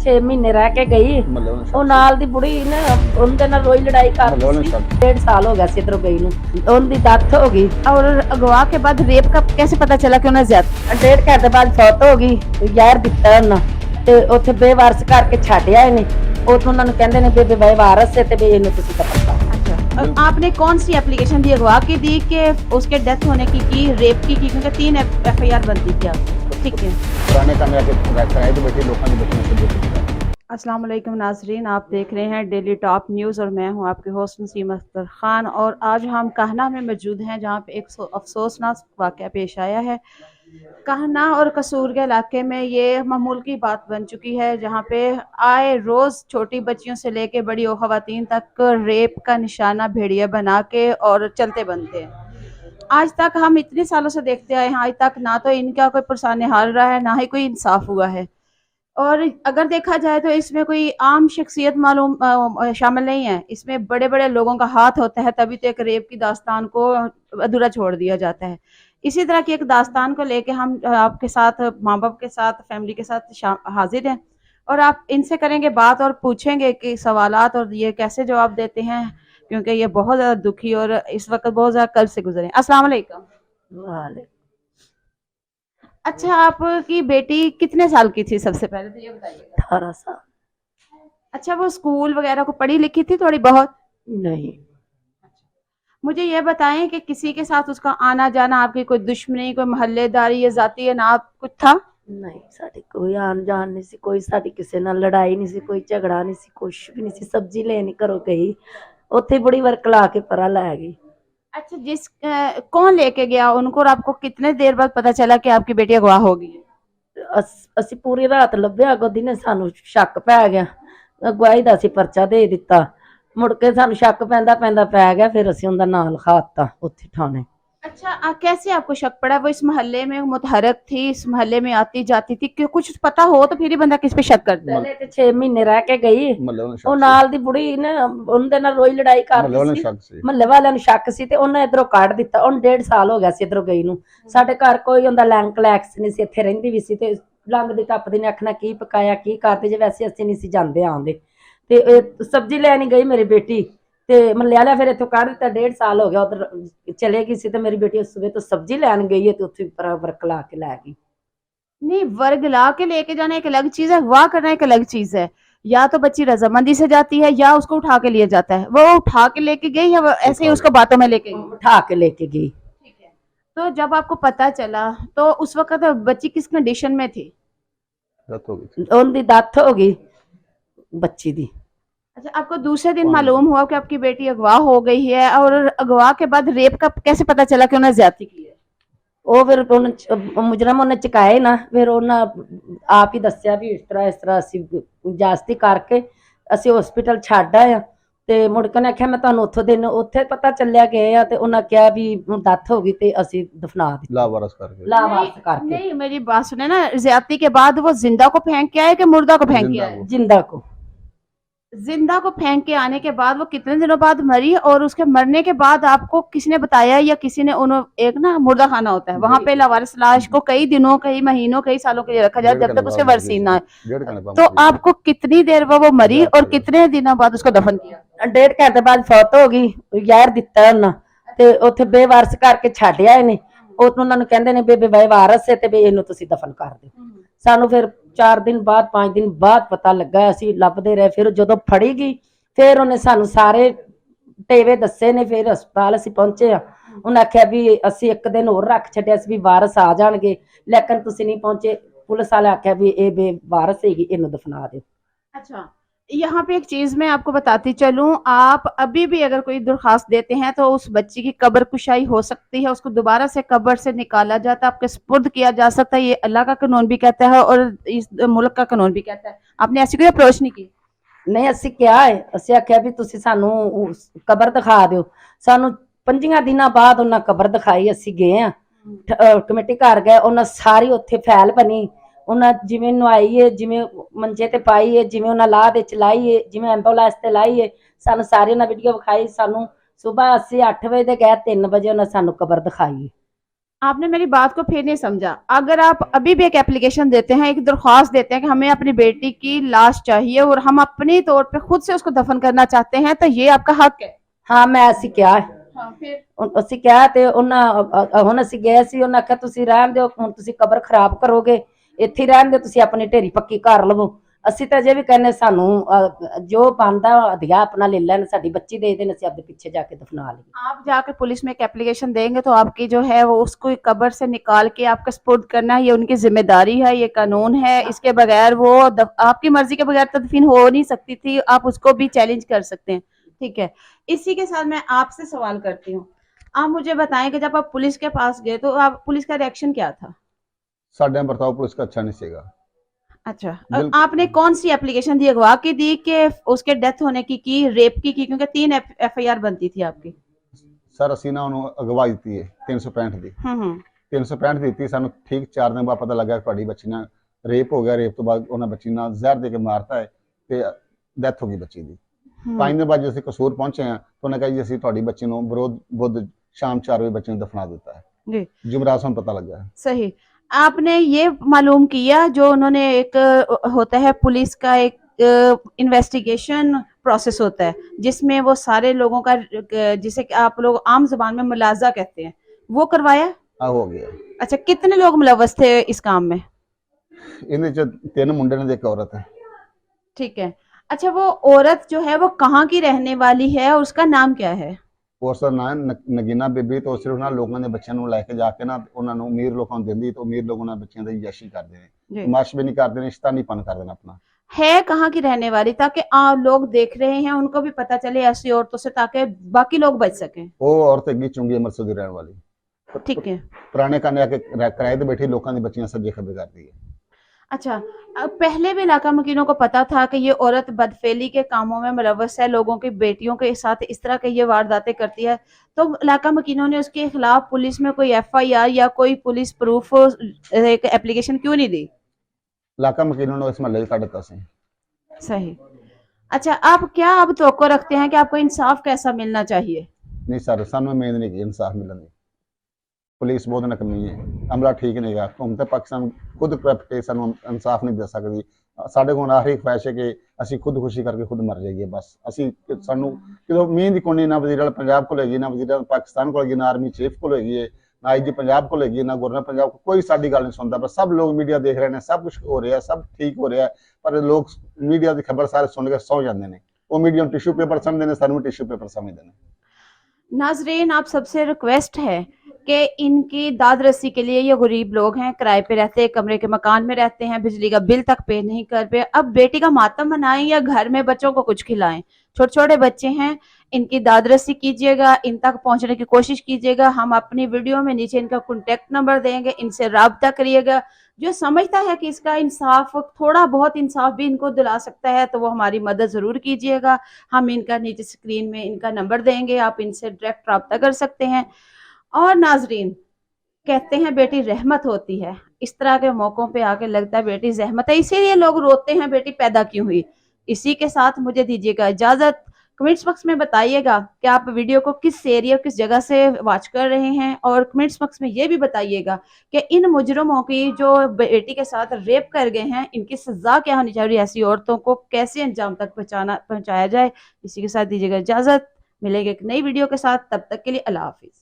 6 ਮਹੀਨੇ ਰਹਿ ਕੇ ਗਈ। ਉਹ ਨਾਲ ਦੀ ਬੁੜੀ ਨਾ ਉਹਦੇ ਨਾਲ ਰੋਈ ਲੜਾਈ ਕਰਦੀ ਸੀ। 1.5 साल हो गया से इधरों गई नूं, उनकी डेथ हो गई। और अगवा के बाद रेप का कैसे पता चला कि उन्हें ज्यादा 1.5 घंटे बाद फौत हो गई। ਜ਼ਹਿਰ ਦਿੱਤਾ ਉਹਨਾਂ ਤੇ ਉੱਥੇ ਬੇਵਾਰਸ ਕਰਕੇ ਛੱਡਿਆ ਇਹਨੇ। ਉੱਥੋਂ ਉਹਨਾਂ ਨੂੰ ਕਹਿੰਦੇ ਨੇ ਬੇਬੇ ਬੇਵਾਰਸ ਹੈ ਤੇ ਵੀ ਇਹਨੂੰ ਤੁਸੀਂ ਦਫਨ ਕਰ। और आपने कौन सी एप्लीकेशन दी अगवा की दी कि उसके डेथ होने की रेप की क्योंकि 3 FIR बनती थी आपको? ठीक है। पुराने काम कराए तो बैठे लोगों ने बच्चों अस्सलाम वालेकुम नाजरीन, आप देख रहे हैं डेली टॉप न्यूज़ और मैं हूं आपके होस्ट नसीम अख्तर खान। और आज हम कहना में मौजूद हैं जहां पे एक अफसोसनाक वाक़या पेश आया है। कहना और कसूर के इलाके में ये मामूल की बात बन चुकी है जहां पे आए रोज़ छोटी बच्चियों से लेके बड़ी ख़वातीन तक रेप का निशाना भेड़िया बना के और चलते बनते हैं। आज तक हम इतने सालों से देखते आए हैं, आज तक ना तो इनका कोई पुरसाने हाल रहा है, ना ही कोई इंसाफ हुआ है। और अगर देखा जाए तो इसमें कोई आम शख्सियत मालूम शामिल नहीं है, इसमें बड़े बड़े लोगों का हाथ होता है, तभी तो एक रेप की दास्तान को अधूरा छोड़ दिया जाता है। इसी तरह की एक दास्तान को लेके हम आपके साथ, माँ बाप के साथ, फैमिली के साथ हाजिर हैं और आप इनसे करेंगे बात और पूछेंगे कि सवालात और ये कैसे जवाब देते हैं, क्योंकि ये बहुत ज़्यादा दुखी और इस वक्त बहुत ज़्यादा कर्ज से गुजरे। अस्सलाम वालेकुम। अच्छा, आपकी बेटी कितने साल की थी सबसे पहले तो ये बताइए। 18 साल। अच्छा, वो स्कूल वगैरह को पढ़ी लिखी थी थोड़ी बहुत? नहीं। मुझे ये बताएं कि किसी के साथ उसका आना जाना, आपकी कोई दुश्मनी, कोई मोहल्लेदारी या जाती है ना कुछ था? नहीं, साडी कोई आन जान नहीं सी, कोई साडी किसी नाल लड़ाई नहीं सी, कोई झगड़ा नहीं सी, कुछ भी नहीं सी। सब्जी लेनी घरों गई, उत्थे बड़ी वर्क ला के परा लै गई। अच्छा, कौन लेके गया उनको और आपको कितने देर बाद पता चला कि आपकी बेटी अगवा हो गई है? ਅਸੀਂ पूरी रात ਲੱਭਿਆ, ਗੋਦੀ ਨੇ ਸਾਨੂੰ ਸ਼ੱਕ ਪੈ ਗਿਆ। ਅਗਵਾਈ ਦਾ ਅਸੀਂ ਪਰਚਾ ਦੇ ਦਿੱਤਾ। ਮੁੜ ਕੇ ਸਾਨੂੰ ਸ਼ੱਕ ਪੈਂਦਾ ਪੈ ਗਿਆ, ਫਿਰ ਅਸੀਂ ਉਹਦਾ ਨਾਂ ਲਿਖਾਤਾ ਉੱਥੇ ਥਾਣੇ। अच्छा, कैसे आपको शक पड़ा? वो इस मोहल्ले में मुतहरक थी, इस मोहल्ले में आती जाती थी, कि कुछ पता हो तो फिर ही बंदा किस पे शक करता है। ਪਹਿਲੇ ਤੇ 6 ਮਹੀਨੇ ਰਹਿ ਕੇ ਗਈ। ਉਹ ਨਾਲ ਦੀ ਬੁੜੀ ਨਾ ਉਹਦੇ ਨਾਲ ਰੋਈ ਲੜਾਈ ਕਰਦੀ ਸੀ। ਮਹੱਲੇ ਵਾਲਿਆਂ ਨੂੰ ਸ਼ੱਕ ਸੀ ਤੇ ਉਹਨੇ ਇਧਰੋਂ ਕੱਢ ਦਿੱਤਾ। ਉਹਨੂੰ 1.5 ਸਾਲ ਹੋ ਗਿਆ ਸੀ ਇਧਰੋਂ ਗਈ ਨੂੰ। ਸਾਡੇ ਘਰ ਕੋਈ ਉਹਦਾ ਲੈਂਕ ਲੈਕਸ ਨਹੀਂ ਸੀ, ਇੱਥੇ ਰਹਿੰਦੀ ਵੀ ਸੀ ਤੇ ਲੰਘਦੀ ਟੱਪਦੀ ਨੇ ਆਖਣਾ ਕੀ ਪਕਾਇਆ ਕੀ ਕਰਦੇ, ਜੇ ਵੈਸੇ ਅਸੀਂ ਨਹੀਂ ਸੀ ਜਾਂਦੇ ਆਉਂਦੇ। ਤੇ ਸਬਜ਼ੀ ਲੈਣ ਗਈ ਮੇਰੀ ਬੇਟੀ ਤੇ ਮਹੱਲੇ ਵਾਲਿਆਂ ਫਿਰ ਇੱਥੋਂ ਕੱਢ ਦਿੱਤਾ। 1.5 ਸਾਲ ਹੋ ਗਿਆ ਉਧਰ ਚਲੇ ਗਈ ਸੀ ਤੇ ਮੇਰੀ ਬੇਟੀ ਸਵੇਰ ਤੋਂ ਸਬਜ਼ੀ ਲੈਣ ਗਈ है तो ਉੱਥੇ वर्क ला के ला गई। नहीं, वर्ग ला के लेके जाना एक अलग चीज है, वाह करना एक अलग चीज है। या तो बच्ची रजामंदी से जाती है या उसको उठा के लिया जाता है। वो उठा के लेके गई या ऐसे ही उसको बातों में लेके गई? उठा के लेके गई। ठीक है। तो जब आपको पता चला तो उस वक्त बच्ची किस कंडीशन में थी? उनकी डेथ हो गई बच्ची दी। अच्छा, आपको दूसरे दिन मालूम हुआ कि आपकी बेटी अगवा हो गई है और अगवा के बाद रेप का कैसे पता चला कि उन्हें ज्यादती की है? ਉਹ ਫਿਰ ਮੁਜਰਮ ਉਹਨੇ ਚੁਕਾਏ ਨਾ, ਫਿਰ ਉਹਨਾਂ ਆਪ ਹੀ ਦੱਸਿਆ ਵੀ ਇਸ ਤਰ੍ਹਾਂ ਅਸੀਂ ਜਾਸਤੀ ਕਰਕੇ ਅਸੀਂ ਹਸਪੀਟਲ ਛੱਡ ਆਏ ਆ। ਤੇ ਮੁੜ ਕੇ ਨੇ ਆਖਿਆ ਮੈਂ ਤੁਹਾਨੂੰ ਉੱਥੇ ਪਤਾ ਚੱਲਿਆ ਗਏ ਆ ਤੇ ਉਹਨਾਂ ਕਿਹਾ ਵੀ ਡੈਥ ਹੋ ਗਈ ਤੇ ਅਸੀਂ ਦਫਨਾ ਦਿੱਤੀ लावारस करके। नहीं, मेरी बात सुने ना, ज्यादती के बाद वो जिंदा को फेंक के आए कि मुर्दा को फेंक के आए? जिंदा को। जिंदा को फेंक के आने के बाद वो कितने दिनों बाद मरी और उसके मरने के बाद आपको किसने बताया या किसी ने एक ना मुर्दा खाना होता है, वहां पे लावारिस लाश को कई दिनों, कई महीनों, कई सालों के लिए रखा जाए जब तक उसके वरसी ना है। तो आपको कितनी देर वो मरी और कितने दिनों बाद उसको दफन किया? 1.5 घंटे बाद फौत हो गई। ਜ਼ਹਿਰ ਦਿੱਤਾ ਉਹਨਾਂ ਤੇ ਉੱਥੇ ਬੇਵਾਰਸ ਕਰਕੇ ਛੱਡਿਆ ਇਹਨੇ। ਉਹਨਾਂ ਨੂੰ ਕਹਿੰਦੇ ਨੇ ਬੇਬੇ ਬੇਵਾਰਸ ਹੈ ਤੇ ਵੀ ਇਹਨੂੰ ਤੁਸੀਂ ਦਫਨ ਕਰ ਦਿਓ। ਸਾਨੂੰ ਫਿਰ 4 दिन बाद 5 दिन बाद ਪਤਾ ਲੱਗਾ। ਅਸੀਂ ਲੱਭਦੇ ਰਹੇ, ਫਿਰ ਜਦੋਂ ਫੜੀ ਗਈ ਫਿਰ ਉਹਨੇ ਸਾਨੂੰ ਸਾਰੇ ਟੇਵੇ ਦੱਸੇ ਨੇ। ਫਿਰ ਹਸਪਤਾਲ ਅਸੀਂ ਪਹੁੰਚੇ ਆ, ਉਹਨੇ ਆਖਿਆ ਵੀ ਅਸੀਂ 1 दिन ਹੋਰ ਰੱਖ ਛੱਡਿਆ ਸੀ ਵੀ ਵਾਰਸ ਆ ਜਾਣਗੇ, ਲੇਕਿਨ ਤੁਸੀਂ ਨਹੀਂ ਪਹੁੰਚੇ। ਪੁਲਿਸ ਵਾਲੇ ਆਖਿਆ ਵੀ ਇਹ ਬੇਵਾਰਸ ਹੈਗੀ, ਇਹਨੂੰ ਦਫਨਾ ਦਿਓ। अच्छा, यहाँ पे एक चीज मैं आपको बताती चलूं, आप अभी भी अगर कोई दरखास्त देते हैं तो उस बच्ची की कब्र कुशाई हो सकती है, उसको दोबारा से कब्र से निकाला जाता है, आपके सुपुर्द किया जा सकता है। ये अल्लाह का कानून भी कहता है और इस मुल्क का कानून भी कहता है। आपने ऐसी कोई अप्रोच नहीं की? नहीं, ਅਸੀਂ ਕਿਹਾ ਹੈ, ਅਸੀਂ ਆਖਿਆ ਵੀ ਤੁਸੀਂ ਸਾਨੂੰ ਕਬਰ ਦਿਖਾ ਦਿਓ। ਸਾਨੂੰ 5 ਦਿਨਾਂ ਬਾਅਦ ਉਹਨਾਂ ਕਬਰ ਦਿਖਾਈ। ਅਸੀਂ ਗਏ ਆ ਕਮੇਟੀ ਘਰ ਗਏ, ਉਹਨਾਂ ਸਾਰੀ ਉੱਥੇ ਫੈਲ ਬਣੀ। ਉਹਨਾਂ ਜਿਵੇਂ ਨਵਾਈ ਹੈ, ਜਿਵੇਂ ਮੰਜੇ ਤੇ ਪਾਈ ਹੈ, ਜਿਵੇਂ ਉਹਨਾਂ ਲਾਹ ਦੇ ਚਲਾਈ ਹੈ, ਜਿਵੇਂ ਐਂਬੂਲੈਂਸ ਤੇ ਲਾਈ ਹੈ, ਸਾਨੂੰ ਸਾਰੀ ਉਹਨਾਂ ਵੀਡੀਓ ਵਿਖਾਈ। ਸਾਨੂੰ ਸਵੇਰ ਅਸੀਂ 8 ਵਜੇ ਦੇ ਗਏ, 3 ਵਜੇ ਉਹਨਾਂ ਸਾਨੂੰ ਕਬਰ ਦਿਖਾਈ। आपने मेरी बात को फिर नहीं समझा। अगर आप अभी भी एक एप्लीकेशन देते हैं, एक दरख्वास्त देते हैं कि हमें अपनी बेटी की लाश चाहिए और हम अपने तौर पे खुद से उसको दफन करना चाहते हैं, तो ये आपका हक है। ਹਾਂ ਮੈਂ ਅਸੀਂ ਕਿਹਾ ਹੈ। हाँ, फिर ਅਸੀਂ ਕਿਹਾ ਤੇ ਉਹਨਾਂ ਹੁਣ ਅਸੀਂ ਗਏ ਸੀ, ਉਹਨਾਂ ਆਖਿਆ ਤੁਸੀਂ ਰਹਿਣ ਦਿਓ, ਹੁਣ ਤੁਸੀਂ ਕਬਰ ਖਰਾਬ ਕਰੋਗੇ, ਇੱਥੇ ਹੀ ਰਹਿਣ ਦਿਓ, ਤੁਸੀਂ ਆਪਣੀ ਢੇਰੀ ਪੱਕੀ ਕਰ ਲਵੋ। ਅਸੀਂ ਤਾਂ ਅਜੇ ਵੀ ਕਹਿੰਦੇ ਸਾਨੂੰ ਜੋ ਬਣਦਾ ਹදිਆ ਆਪਣਾ ਲੈ ਲੈਣ, ਸਾਡੀ ਬੱਚੀ ਦੇ ਦੇਣ, ਅਸੀਂ ਆਪਦੇ ਪਿੱਛੇ ਜਾ ਕੇ ਦਫਨਾ ਲਈਏ। आप जाकर पुलिस में एक एप्लीकेशन देंगे तो आपकी जो है वो उसको कब्र से निकाल के आपका स्पुर्द करना, ये उनकी जिम्मेदारी है, ये कानून है। इसके बगैर वो आपकी मर्जी के बगैर तदफीन हो नहीं सकती थी, आप उसको भी चैलेंज कर सकते हैं। ठीक है, इसी के साथ मैं आपसे सवाल करती हूँ। आप मुझे बताएं कि जब आप पुलिस के पास गए तो आप पुलिस का रिएक्शन क्या था? साढ़े बर्ताव पुलिस का अच्छा नहीं सीगा। अच्छा, बिल्कुल। आपने कौन सी एप्लीकेशन दी, अगवा की दी कि उसके डेथ होने की रेप की क्योंकि 3 FIR बनती थी आपकी? सर ਅਸੀਂ ਨਾ ਉਹਨੂੰ ਅਗਵਾਈ ਦਿੱਤੀ ਹੈ 365 ਦੀ। हम्म 365 ਦਿੱਤੀ, ਸਾਨੂੰ ਠੀਕ 4 ਦਿਨ ਬਾਅਦ ਪਤਾ ਲੱਗਾ ਕਿ ਤੁਹਾਡੀ ਬੱਚੀ ਨਾਲ ਰੇਪ ਹੋ ਗਿਆ। ਰੇਪ ਤੋਂ ਬਾਅਦ ਉਹਨਾਂ ਬੱਚੀ ਨਾਲ ਜ਼ਹਿਰ ਦੇ ਕੇ ਮਾਰਤਾ ਹੈ ਤੇ ਡੈਥ ਹੋ ਗਈ ਬੱਚੀ ਦੀ। 5 ਦਿਨ ਬਾਅਦ ਜਦੋਂ ਅਸੀਂ ਕਸੂਰ ਪਹੁੰਚੇ ਹਾਂ ਤਾਂ ਉਹਨੇ ਕਿਹਾ ਜੀ ਅਸੀਂ ਤੁਹਾਡੀ ਬੱਚੀ ਨੂੰ ਵਿਰੋਧ ਬੁੱਧ ਸ਼ਾਮ 4 ਵਜੇ ਬੱਚੇ ਨੂੰ ਦਫਨਾ ਦਿੱਤਾ ਹੈ। जी, जुमरात से पता लगा। सही। आपने ये मालूम किया जो उन्होंने एक होता है पुलिस का एक इन्वेस्टिगेशन प्रोसेस होता है जिसमें वो सारे लोगों का जिसे कि आप लोग आम जबान में मुलाजा कहते हैं, वो करवाया? हाँ हो गया। अच्छा, कितने लोग मुलव्वस थे इस काम में? इन्हें जो 3 मुंडे ने एक औरत है। ठीक है। अच्छा, वो औरत जो है वो कहाँ की रहने वाली है और उसका नाम क्या है? ਉਸ ਦਾ ਨਾਂ ਨਗੀਨਾ ਬੀਬੀ। ਤੋਂ ਸਿਰਫ ਨਾ ਲੋਕਾਂ ਦੇ ਬੱਚਿਆਂ ਨੂੰ ਲੈ ਕੇ ਜਾ ਕੇ ਨਾ ਉਹਨਾਂ ਨੂੰ ਅਮੀਰ ਲੋਕਾਂ ਨੂੰ ਦਿੰਦੀ, ਤਾਂ ਅਮੀਰ ਲੋਕ ਉਹਨਾਂ ਬੱਚਿਆਂ ਦੀ ਯਾਸ਼ੀ ਕਰਦੇ ਨੇ, जी, ਤਮਾਸ਼ ਵੀ ਨਹੀਂ ਕਰਦੇ ਨੇ, ਸ਼ੈਤਾਨੀਪਨ ਕਰਦੇ ਨੇ अपना। है कहाँ की रहने वाली, ताकि लोग देख रहे हैं उनको भी पता चले ऐसी औरतों से, ताकि बाकी लोग बच सकें। ਉਹ ਔਰਤ ਹੈਗੀ ਚੁੰਗੀ ਅੰਮ੍ਰਿਤਸਰ ਦੀ ਰਹਿਣ ਵਾਲੀ। ठीक है। ਪੁਰਾਣੇ ਕਾਨੇ ਆ ਕੇ ਕਿਰਾਏ ਤੇ ਬੈਠੀ ਲੋਕਾਂ ਦੀ ਬੱਚੀਆਂ ਸੱਜੇ ਖੱਬੇ ਕਰਦੀ ਹੈ। अच्छा, अब पहले भी इलाका मकीनों को पता था कि ये औरत बदफेली के कामों में मुलव्वस है, लोगों की बेटियों के साथ इस तरह की ये वारदातें करती है, तो इलाका मकीनों ने उसके खिलाफ पुलिस में कोई FIR या कोई पुलिस प्रूफ एक एप्लीकेशन क्यों नहीं दी? ਇਲਾਕਾ ਮਕੀਨੋਂ ਨੂੰ ਇਸ ਮਹੱਲੇ 'ਚ ਕੱਢ ਦਿੱਤਾ ਸੀ। सही। अच्छा, आप क्या अब तवक्को रखते हैं कि आपको इंसाफ कैसा मिलना चाहिए? ਨਹੀਂ ਸਰ, ਸਾਨੂੰ ਉਮੀਦ ਨਹੀਂ ਕਿ ਇਨਸਾਫ ਮਿਲਣ ਦੀ। ਪੁਲਿਸ ਬਹੁਤ ਨਕਮੀ ਹੈ, ਅਮਲਾ ਠੀਕ ਨਹੀਂ ਗਾ। ਹੁਕੂਮਤ ਪਾਕਿਸਤਾਨ ਖੁਦ ਕੇ ਸਾਨੂੰ ਇਨਸਾਫ ਨਹੀਂ ਦੇ ਸਕਦੀ। ਸਾਡੇ ਕੋਲ ਆਖਰੀ ਖੁਆਇਸ਼ ਹੈ ਕਿ ਅਸੀਂ ਖੁਦਕੁਸ਼ੀ ਕਰਕੇ ਖੁਦ ਮਰ ਜਾਈਏ ਬਸ। ਅਸੀਂ ਸਾਨੂੰ ਕਿਦੋਂ ਉਮੀਦ ਹੀ ਕੋਈ ਨਹੀਂ, ਨਾ ਵਜ਼ੀਰ ਆਲਾ ਪੰਜਾਬ ਕੋਲ ਹੈਗੀ, ਨਾ ਵਜ਼ੀਰ ਆਲਾ ਪਾਕਿਸਤਾਨ ਕੋਲ ਹੈਗੀ, ਨਾ ਆਰਮੀ ਚੀਫ ਕੋਲ ਹੈਗੀ ਹੈ, ਨਾ IG ਪੰਜਾਬ ਕੋਲ ਹੈਗੀ, ਨਾ ਗਵਰਨਰ ਪੰਜਾਬ ਕੋਲ। ਕੋਈ ਸਾਡੀ ਗੱਲ ਨਹੀਂ ਸੁਣਦਾ। ਬਸ ਸਭ ਲੋਕ ਮੀਡੀਆ ਦੇਖ ਰਹੇ ਨੇ, ਸਭ ਕੁਝ ਹੋ ਰਿਹਾ, ਸਭ ਠੀਕ ਹੋ ਰਿਹਾ, ਪਰ ਲੋਕ ਮੀਡੀਆ ਦੀ ਖਬਰ ਸਾਰੇ ਸੁਣ ਕੇ ਸੌ ਜਾਂਦੇ ਨੇ। ਉਹ ਮੀਡੀਆ ਨੂੰ टिश्यू पेपर समझते हैं, ਸਾਨੂੰ टिश्यू पेपर समझते हैं। नाजरीन, आप सबसे रिक्वेस्ट है कि इनकी दाद रसी के लिए, ये गरीब लोग हैं, किराए पे रहते हैं, कमरे के मकान में रहते हैं, बिजली का बिल तक पे नहीं कर पे। अब बेटी का मातम मनाएं या घर में बच्चों को कुछ खिलाएं। छोटे छोटे बच्चे हैं, इनकी दाद रसी कीजिएगा, इन तक पहुंचने की कोशिश कीजिएगा। हम अपनी वीडियो में नीचे इनका कॉन्टेक्ट नंबर देंगे, इनसे राब्ता करिएगा। जो समझता है कि इसका इंसाफ, थोड़ा बहुत इंसाफ भी इनको दिला सकता है, तो वो हमारी मदद ज़रूर कीजिएगा। हम इनका नीचे स्क्रीन में इनका नंबर देंगे, आप इनसे डायरेक्ट रब्ता कर सकते हैं। और नाजरीन, कहते हैं बेटी रहमत होती है, इस तरह के मौकों पे आके लगता है बेटी जहमत है, इसीलिए लोग रोते हैं बेटी पैदा क्यों हुई। इसी के साथ मुझे दीजिएगा इजाज़त। कमेंट्स बॉक्स में बताइएगा कि आप वीडियो को किस एरिया, किस जगह से वॉच कर रहे हैं, और कमेंट्स बॉक्स में ये भी बताइएगा कि इन मुजरमों की जो बेटी के साथ रेप कर गए हैं, इनकी सजा क्या होनी चाहिए, ऐसी औरतों को कैसे अंजाम तक पहुंचाया जाए। इसी के साथ दीजिएगा इजाज़त। मिलेंगे एक नई वीडियो के साथ, तब तक के लिए अल्लाह हाफिज़।